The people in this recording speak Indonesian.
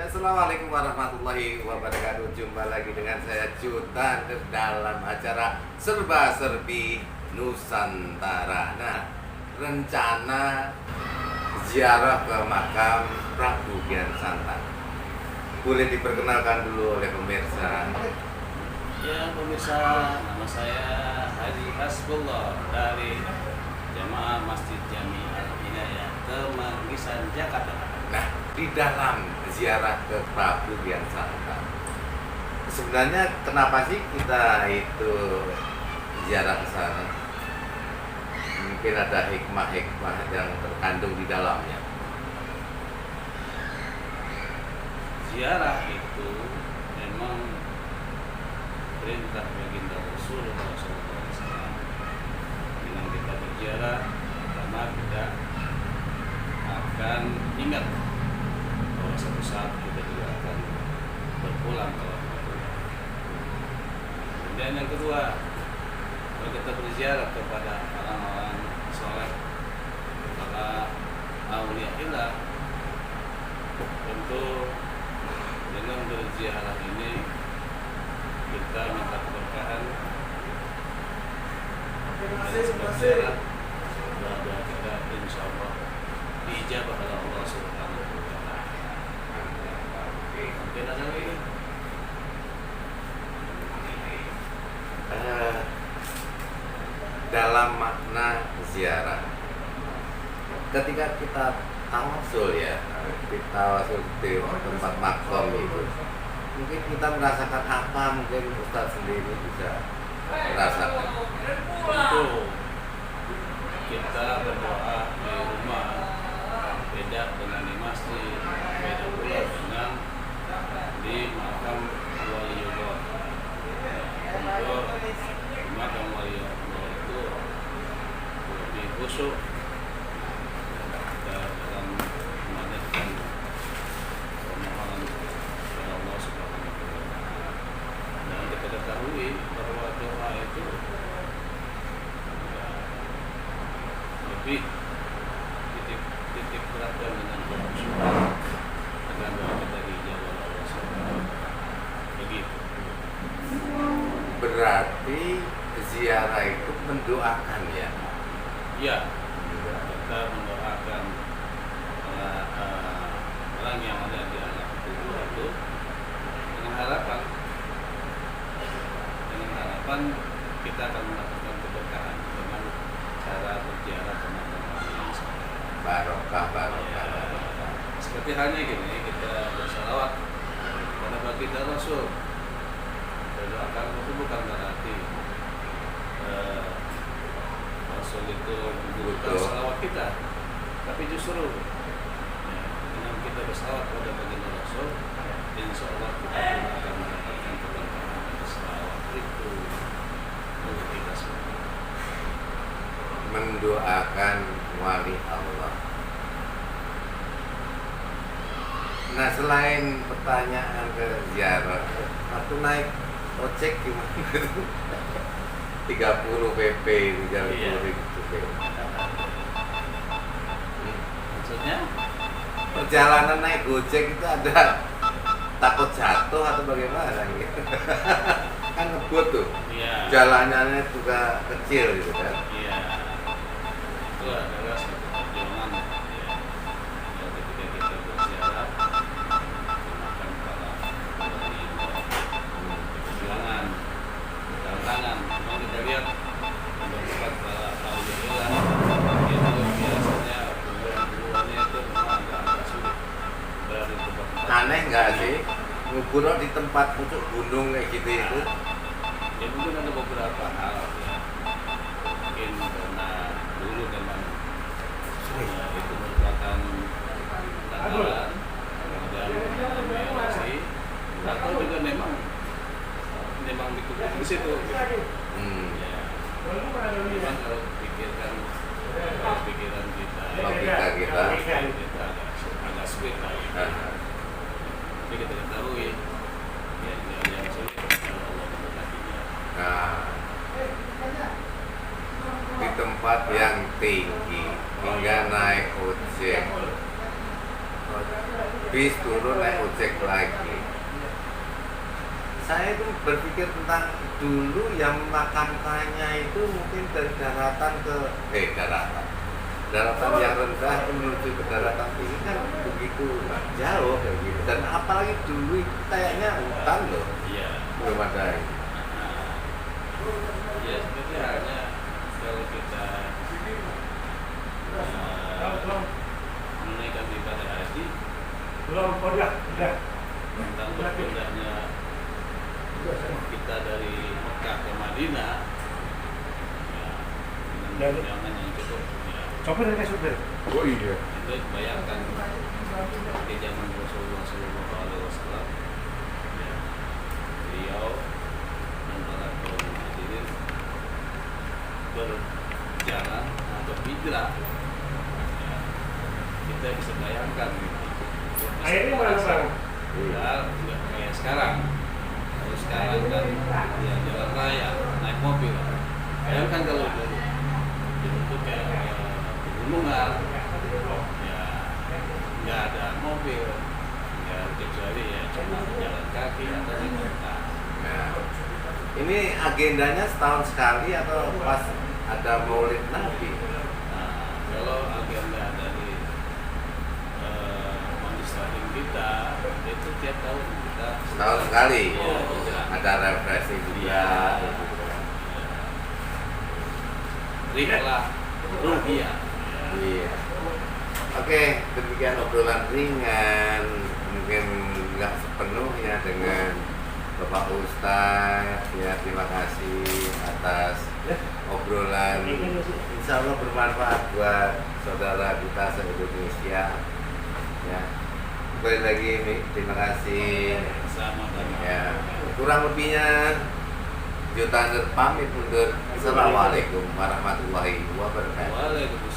Ya, assalamualaikum warahmatullahi wabarakatuh. Jumpa lagi dengan saya Jutan dalam acara Serba Serbi Nusantara. Nah, rencana ziarah ke makam Prabu Kian Santang. Boleh diperkenalkan dulu oleh pemirsa. Ya pemirsa, nama saya Haji Hasbullah dari Jamaah Masjid Jami Al-Hidayah Kemanggisan, Jakarta. Nah, di dalam ziarah ke Prabu Kian Santang, sebenarnya kenapa sih kita itu ziarah ke sana? Mungkin ada hikmah-hikmah yang terkandung di dalamnya. Ziarah itu memang perintah baginda Rasulullah SAW. Dengan kita berziarah, pertama kita akan ingat bahwa suatu saat kita juga akan berpulang ke rumah. Kemudian yang kedua, kalau kita berziarah kepada orang-orang soleh, para auliyaillah, tentu dengan berziarah ini kita minta keberkahan dan berziarah, doa kita insya Allah diijabah oleh Allah Subhanahu wa Ta'ala. Mungkin ada lagi. Dalam makna ziarah, ketika kita tawasul di tempat makom itu, mungkin kita merasakan apa, mungkin Ustaz sendiri bisa merasakan. Tentu kita berdoa di rumah beda dengan di masjid, beda pula dengan di makam waliullah. Untuk di makam waliullah itu lebih khusyuk dalam memanjatkan permohonan kepada Allah Subhanahu wa Ta'ala. Dan kita ketahui bahwa doa itu lebih titik beratkan dengan kehusuan agar doa kita dijawab oleh Allah Subhanahu wa Ta'ala. Begitu. Berarti ziarah itu mendoakan ya? Ya, kita mendoakan orang yang ada di alam kubur itu dengan harapan kita akan mendapatkan keberkahan dengan cara berziarah ke makam yang soleh. Barokah. Seperti halnya gini, kita bersalawat pada baginda Rasul, berdoakan itu bukan berarti Rasul itu membutuhkan salawat kita, tapi justru dengan kita bersalawat pada baginda Rasul, insya Allah kita pun akan mendapatkan keberkahan dari salawat itu untuk kita semua. Mendoakan wali Allah. Nah, selain pertanyaan ke ziarah, aku naik ojek gimana? 30 PP, 30 ribu PP. Maksudnya? Perjalanan naik gojek itu ada takut jatuh atau bagaimana gitu? Kan ngebut tuh, Iya. jalanannya juga kecil gitu kan? Iya. Itu adalah satu perjuangan ya. Ketika kita berziarah ke makam para waliullah, perjuangan, tantangan. Memang kita lihat tempat para auliyaillah itu biasanya kuburan-kuburannya itu memang agak sulit berada di tempat-tempat. Aneh nggak sih? Ngubur di tempat pucuk gunung kayak gitu itu? Ya mungkin ada beberapa hal ya. Mungkin karena dulu memang itu merupakan tantangan, kemudian evaluasi, atau juga memang dikubur di situ. Gitu. Ya, memang kalau pikiran kita, Logika kita. kita agak sulit lah. Ya. Tapi kita ketahui yang sulit kalau Allah memberkatinya. Nah, di tempat yang tinggi hingga naik ojek, bis turun naik ojek lagi. Saya itu berpikir tentang dulu yang makanannya itu mungkin dari daratan ke daratan yang rendah itu menuju ke daratan tinggi kan begitu jauh kayak gitu. Dan apalagi dulu itu kayaknya hutan loh, Iya. belum ada ini. Ya seperti halnya kalau kita menunaikan ibadah haji tentang berpindahnya kita dari Mekah ke Madinah ya, dengan perjalanan yang cukup ya, Oh iya. itu bayangkan di zaman Rasulullah SAW ya, beliau dan para kaum hadirin berjalan atau hijrah ya, kita bisa bayangkan gitu. Akhirnya mana? Ya, nggak kayak sekarang. Kalau sekarang kan ya jalan raya, naik mobil. Bayangkan kalau dulu itu kayak pegunungan, ya nggak ada mobil, ya kecuali ya cuma jalan kaki atau naik kereta. Nah, ini agendanya setahun sekali atau pas ada Maulid Nabi? Nah, kalau agenda dari majelis taklim kita itu tiap tahun kita Setahun sekali. Iya, hijrah. Ada refreshing juga. Rihlah ruhiyah. Iya. Oke, demikian obrolan ringan, mungkin nggak sepenuhnya dengan Bapak Ustadz. Ya, terima kasih atas obrolan. Insya Allah bermanfaat buat saudara kita se-Indonesia. Ya, kembali lagi nih, terima kasih. Sama-sama. Ya, kurang lebihnya Jutaan pamit mundur. Assalamualaikum warahmatullahi wabarakatuh. Waalaikumsalam.